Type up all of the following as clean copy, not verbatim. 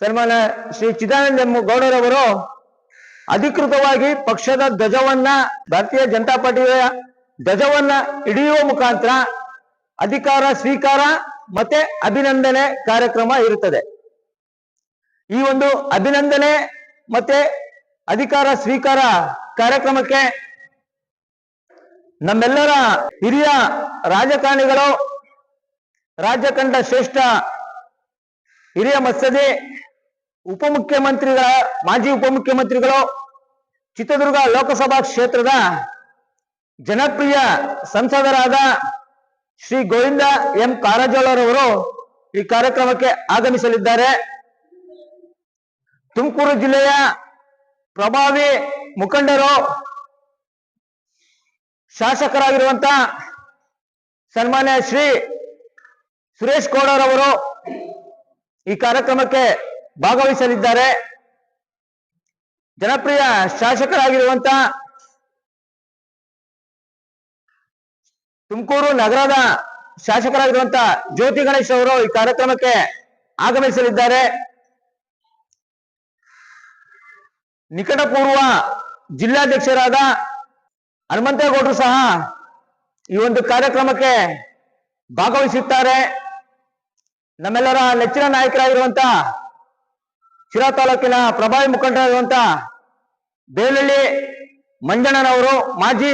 ಸನ್ಮಾನ್ಯ ಶ್ರೀ ಚಿದಾನಂದ ಎಂ ಗೌಡರವರು ಅಧಿಕೃತವಾಗಿ ಪಕ್ಷದ ಧ್ವಜವನ್ನ, ಭಾರತೀಯ ಜನತಾ ಪಾರ್ಟಿಯ ಧ್ವಜವನ್ನ ಹಿಡಿಯುವ ಮುಖಾಂತರ ಅಧಿಕಾರ ಸ್ವೀಕಾರ ಮತ್ತೆ ಅಭಿನಂದನೆ ಕಾರ್ಯಕ್ರಮ ಇರುತ್ತದೆ. ಈ ಒಂದು ಅಭಿನಂದನೆ ಮತ್ತೆ ಅಧಿಕಾರ ಸ್ವೀಕಾರ ಕಾರ್ಯಕ್ರಮಕ್ಕೆ ನಮ್ಮೆಲ್ಲರ ಹಿರಿಯ ರಾಜಕಾರಣಿಗಳು, ರಾಜ್ಯ ಕಂಡ ಶ್ರೇಷ್ಠ ಹಿರಿಯ ಮತ್ಸದೆ ಉಪಮುಖ್ಯಮಂತ್ರಿಗಳ, ಮಾಜಿ ಉಪಮುಖ್ಯಮಂತ್ರಿಗಳು, ಚಿತ್ರದುರ್ಗ ಲೋಕಸಭಾ ಕ್ಷೇತ್ರದ ಜನಪ್ರಿಯ ಸಂಸದರಾದ ಶ್ರೀ ಗೋವಿಂದ ಎಂ ಕಾರಜೋಳರವರು ಈ ಕಾರ್ಯಕ್ರಮಕ್ಕೆ ಆಗಮಿಸಲಿದ್ದಾರೆ. ತುಮಕೂರು ಜಿಲ್ಲೆಯ ಪ್ರಭಾವಿ ಮುಖಂಡರು, ಶಾಸಕರಾಗಿರುವಂತ ಸನ್ಮಾನ್ಯ ಶ್ರೀ ಸುರೇಶ್ ಗೌಡರವರು ಈ ಕಾರ್ಯಕ್ರಮಕ್ಕೆ ಭಾಗವಹಿಸಲಿದ್ದಾರೆ. ಜನಪ್ರಿಯ ಶಾಸಕರಾಗಿರುವಂತ ತುಮಕೂರು ನಗರದ ಶಾಸಕರಾಗಿರುವಂತ ಜ್ಯೋತಿ ಗಣೇಶ್ ಅವರು ಈ ಕಾರ್ಯಕ್ರಮಕ್ಕೆ ಆಗಮಿಸಲಿದ್ದಾರೆ. ನಿಕಟಪೂರ್ವ ಜಿಲ್ಲಾಧ್ಯಕ್ಷರಾದ ಹನುಮಂತೇಗೌಡರು ಸಹ ಈ ಒಂದು ಕಾರ್ಯಕ್ರಮಕ್ಕೆ ಭಾಗವಹಿಸುತ್ತಾರೆ. ನಮ್ಮೆಲ್ಲರ ನೆಚ್ಚಿನ ನಾಯಕರಾಗಿರುವಂತ ಶಿರಾ ತಾಲೂಕಿನ ಪ್ರಭಾವಿ ಮುಖಂಡರಾಗಿರುವಂತ ಬೇಲಳ್ಳಿ ಮಂಜಣ್ಣನವರು, ಮಾಜಿ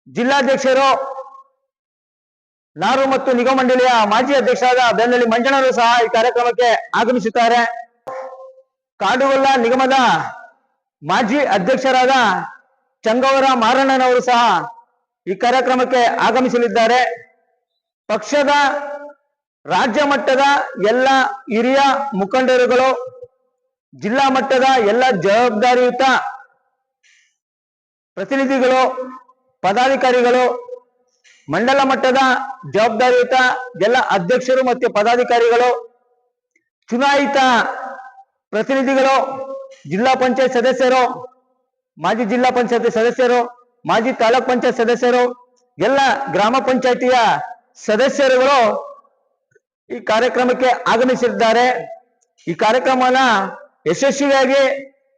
ಜಿಲ್ಲಾಧ್ಯಕ್ಷರು, ನಾರು ಮತ್ತು ನಿಗಮ ಮಂಡಳಿಯ ಮಾಜಿ ಅಧ್ಯಕ್ಷರಾದ ಬೇಲಳ್ಳಿ ಮಂಜಣ್ಣರು ಸಹ ಈ ಕಾರ್ಯಕ್ರಮಕ್ಕೆ ಆಗಮಿಸುತ್ತಾರೆ. ಕಾಡುಗೊಲ್ಲ ನಿಗಮದ ಮಾಜಿ ಅಧ್ಯಕ್ಷರಾದ ಚಂಗವರ ಮಾರಣ್ಣನವರು ಸಹ ಈ ಕಾರ್ಯಕ್ರಮಕ್ಕೆ ಆಗಮಿಸಲಿದ್ದಾರೆ. ಪಕ್ಷದ ರಾಜ್ಯ ಮಟ್ಟದ ಎಲ್ಲ ಹಿರಿಯ ಮುಖಂಡರುಗಳು, ಜಿಲ್ಲಾ ಮಟ್ಟದ ಎಲ್ಲ ಜವಾಬ್ದಾರಿಯುತ ಪ್ರತಿನಿಧಿಗಳು, ಪದಾಧಿಕಾರಿಗಳು, ಮಂಡಲ ಮಟ್ಟದ ಜವಾಬ್ದಾರಿಯುತ ಎಲ್ಲ ಅಧ್ಯಕ್ಷರು ಮತ್ತು ಪದಾಧಿಕಾರಿಗಳು, ಚುನಾಯಿತ ಪ್ರತಿನಿಧಿಗಳು, ಜಿಲ್ಲಾ ಪಂಚಾಯತ್ ಸದಸ್ಯರು, ಮಾಜಿ ಜಿಲ್ಲಾ ಪಂಚಾಯತ್ ಸದಸ್ಯರು, ಮಾಜಿ ತಾಲೂಕ್ ಪಂಚಾಯತ್ ಸದಸ್ಯರು, ಎಲ್ಲ ಗ್ರಾಮ ಪಂಚಾಯತಿಯ ಸದಸ್ಯರುಗಳು ಈ ಕಾರ್ಯಕ್ರಮಕ್ಕೆ ಆಗಮಿಸಿದ್ದಾರೆ. ಈ ಕಾರ್ಯಕ್ರಮನ ಯಶಸ್ವಿಯಾಗಿ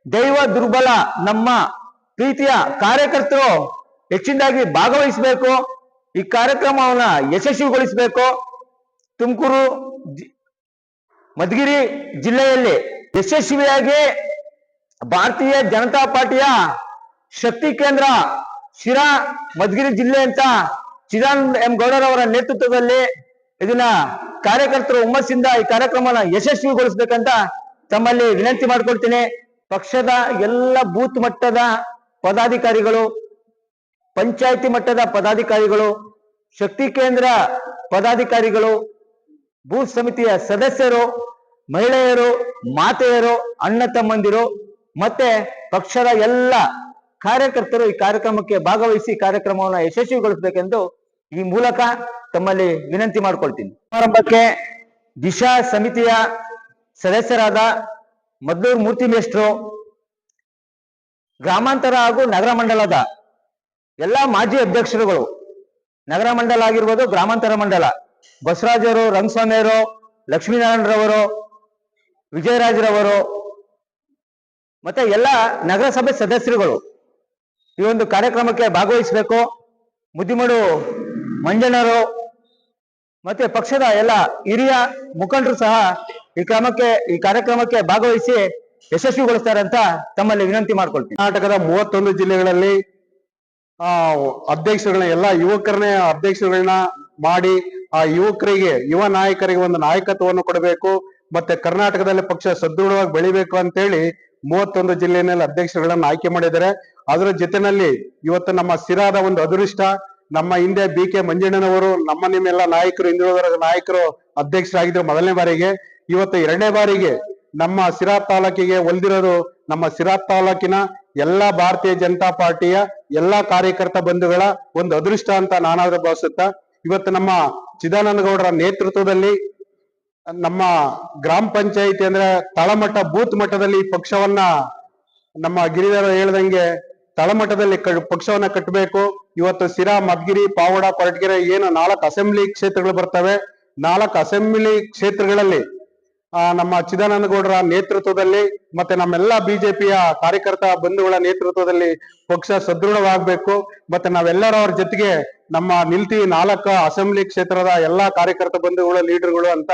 ದೈವ ದುರ್ಬಲ ನಮ್ಮ ಪ್ರೀತಿಯ ಕಾರ್ಯಕರ್ತರು ಹೆಚ್ಚಿನದಾಗಿ ಭಾಗವಹಿಸಬೇಕು. ಈ ಕಾರ್ಯಕ್ರಮವನ್ನ ಯಶಸ್ವಿಗೊಳಿಸಬೇಕು. ತುಮಕೂರು ಮಧುಗಿರಿ ಜಿಲ್ಲೆಯಲ್ಲಿ ಯಶಸ್ವಿಯಾಗಿ ಭಾರತೀಯ ಜನತಾ ಪಾರ್ಟಿಯ ಶಕ್ತಿ ಕೇಂದ್ರ ಶಿರಾ ಮಧುಗಿರಿ ಜಿಲ್ಲೆ ಅಂತ ಚಿದಾನಂದ ಎಂ ಗೌಡರವರ ನೇತೃತ್ವದಲ್ಲಿ ಇದನ್ನ ಕಾರ್ಯಕರ್ತರು ಹುಮ್ಮಸ್ಸಿಂದ ಈ ಕಾರ್ಯಕ್ರಮನ ಯಶಸ್ವಿಗೊಳಿಸಬೇಕಂತ ತಮ್ಮಲ್ಲಿ ವಿನಂತಿ ಮಾಡ್ಕೊಳ್ತೀನಿ. ಪಕ್ಷದ ಎಲ್ಲ ಬೂತ್ ಮಟ್ಟದ ಪದಾಧಿಕಾರಿಗಳು, ಪಂಚಾಯತಿ ಮಟ್ಟದ ಪದಾಧಿಕಾರಿಗಳು, ಶಕ್ತಿ ಕೇಂದ್ರ ಪದಾಧಿಕಾರಿಗಳು, ಬೂತ್ ಸಮಿತಿಯ ಸದಸ್ಯರು, ಮಹಿಳೆಯರು, ಮಾತೆಯರು, ಅಣ್ಣ ತಮ್ಮಂದಿರು ಮತ್ತೆ ಪಕ್ಷದ ಎಲ್ಲ ಕಾರ್ಯಕರ್ತರು ಈ ಕಾರ್ಯಕ್ರಮಕ್ಕೆ ಭಾಗವಹಿಸಿ ಕಾರ್ಯಕ್ರಮವನ್ನು ಯಶಸ್ವಿಗೊಳಿಸಬೇಕೆಂದು ಈ ಮೂಲಕ ತಮ್ಮಲ್ಲಿ ವಿನಂತಿ ಮಾಡ್ಕೊಳ್ತೀನಿ. ಸಮಾರಂಭಕ್ಕೆ ದಿಶಾ ಸಮಿತಿಯ ಸದಸ್ಯರಾದ ಮದ್ದೂರು ಮೂರ್ತಿ ಮೇಷ್ಟ್ರು, ಗ್ರಾಮಾಂತರ ಹಾಗೂ ನಗರ ಮಂಡಲದ ಎಲ್ಲ ಮಾಜಿ ಅಧ್ಯಕ್ಷರುಗಳು, ನಗರ ಮಂಡಲ ಆಗಿರ್ಬೋದು, ಗ್ರಾಮಾಂತರ ಮಂಡಲ, ಬಸವರಾಜರು, ರಂಗಸ್ವಾಮಿಯವರು, ಲಕ್ಷ್ಮೀನಾರಾಯಣರವರು, ವಿಜಯರಾಜರವರು ಮತ್ತೆ ಎಲ್ಲ ನಗರಸಭೆ ಸದಸ್ಯರುಗಳು ಈ ಒಂದು ಕಾರ್ಯಕ್ರಮಕ್ಕೆ ಭಾಗವಹಿಸಬೇಕು. ಮುದ್ದಿಮಡು ಮಂಜಣ್ಣರು ಮತ್ತೆ ಪಕ್ಷದ ಎಲ್ಲ ಹಿರಿಯ ಮುಖಂಡರು ಸಹ ಈ ಕಾರ್ಯಕ್ರಮಕ್ಕೆ ಭಾಗವಹಿಸಿ ಯಶಸ್ವಿಗೊಳಿಸ್ತಾರೆ ಅಂತ ತಮ್ಮಲ್ಲಿ ವಿನಂತಿ ಮಾಡ್ಕೊಳ್ತೀನಿ. ಕರ್ನಾಟಕದ 31 ಜಿಲ್ಲೆಗಳಲ್ಲಿ ಅಧ್ಯಕ್ಷರುಗಳನ್ನ, ಎಲ್ಲ ಯುವಕರನ್ನೇ ಅಧ್ಯಕ್ಷರುಗಳನ್ನ ಮಾಡಿ ಆ ಯುವಕರಿಗೆ, ಯುವ ನಾಯಕರಿಗೆ ಒಂದು ನಾಯಕತ್ವವನ್ನು ಕೊಡಬೇಕು. ಮತ್ತೆ ಕರ್ನಾಟಕದಲ್ಲಿ ಪಕ್ಷ ಸದೃಢವಾಗಿ ಬೆಳಿಬೇಕು ಅಂತೇಳಿ 31 ಜಿಲ್ಲೆಯಲ್ಲಿ ಅಧ್ಯಕ್ಷರುಗಳನ್ನ ಆಯ್ಕೆ ಮಾಡಿದ್ದಾರೆ. ಅದರ ಜೊತೆನಲ್ಲಿ ಇವತ್ತು ನಮ್ಮ ಸಿರಾದ ಒಂದು ಅದೃಷ್ಟ, ನಮ್ಮ ಹಿಂದೆ BK ಮಂಜಣ್ಣನವರು, ನಿಮ್ಮೆಲ್ಲ ನಾಯಕರು, ಹಿಂದುಳಿದ ನಾಯಕರು ಅಧ್ಯಕ್ಷರಾಗಿದ್ರು ಮೊದಲನೇ ಬಾರಿಗೆ. ಇವತ್ತು 2ನೇ ಬಾರಿಗೆ ನಮ್ಮ ಸಿರಾ ತಾಲೂಕಿಗೆ ಒಲ್ದಿರೋದು ನಮ್ಮ ಸಿರಾ ತಾಲೂಕಿನ ಎಲ್ಲಾ ಭಾರತೀಯ ಜನತಾ ಪಾರ್ಟಿಯ ಎಲ್ಲಾ ಕಾರ್ಯಕರ್ತ ಬಂಧುಗಳ ಒಂದು ಅದೃಷ್ಟ ಅಂತ ನಾನಾದ್ರೂ ಭಾವಿಸುತ್ತಾ, ಇವತ್ತು ನಮ್ಮ ಚಿದಾನಂದ ಗೌಡರ ನೇತೃತ್ವದಲ್ಲಿ ನಮ್ಮ ಗ್ರಾಮ ಪಂಚಾಯಿತಿ ಅಂದ್ರೆ ತಳಮಟ್ಟ ಬೂತ್ ಮಟ್ಟದಲ್ಲಿ ಪಕ್ಷವನ್ನ, ನಮ್ಮ ಗಿರಿಧರ ಹೇಳ್ದಂಗೆ ತಳಮಟ್ಟದಲ್ಲಿ ಪಕ್ಷವನ್ನ ಕಟ್ಟಬೇಕು. ಇವತ್ತು ಸಿರಾ, ಮಧುಗಿರಿ, ಪಾವಡ, ಕೊರಟಗೆರೆ ಏನು 4 ಅಸೆಂಬ್ಲಿ ಕ್ಷೇತ್ರಗಳು ಬರ್ತವೆ. 4 ಅಸೆಂಬ್ಲಿ ಕ್ಷೇತ್ರಗಳಲ್ಲಿ ನಮ್ಮ ಚಿದಾನಂದ ಗೌಡರ ನೇತೃತ್ವದಲ್ಲಿ ಮತ್ತೆ ನಮ್ಮೆಲ್ಲಾ ಬಿಜೆಪಿಯ ಕಾರ್ಯಕರ್ತ ಬಂಧುಗಳ ನೇತೃತ್ವದಲ್ಲಿ ಪಕ್ಷ ಸದೃಢವಾಗಬೇಕು. ಮತ್ತೆ ನಾವೆಲ್ಲರೂ ಅವ್ರ ಜೊತೆಗೆ ನಮ್ಮ ನಿಲ್ತೀವಿ 4 ಅಸೆಂಬ್ಲಿ ಕ್ಷೇತ್ರದ ಎಲ್ಲಾ ಕಾರ್ಯಕರ್ತ ಬಂಧುಗಳು ಲೀಡರ್ಗಳು ಅಂತ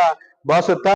ಭಾವಿಸುತ್ತಾ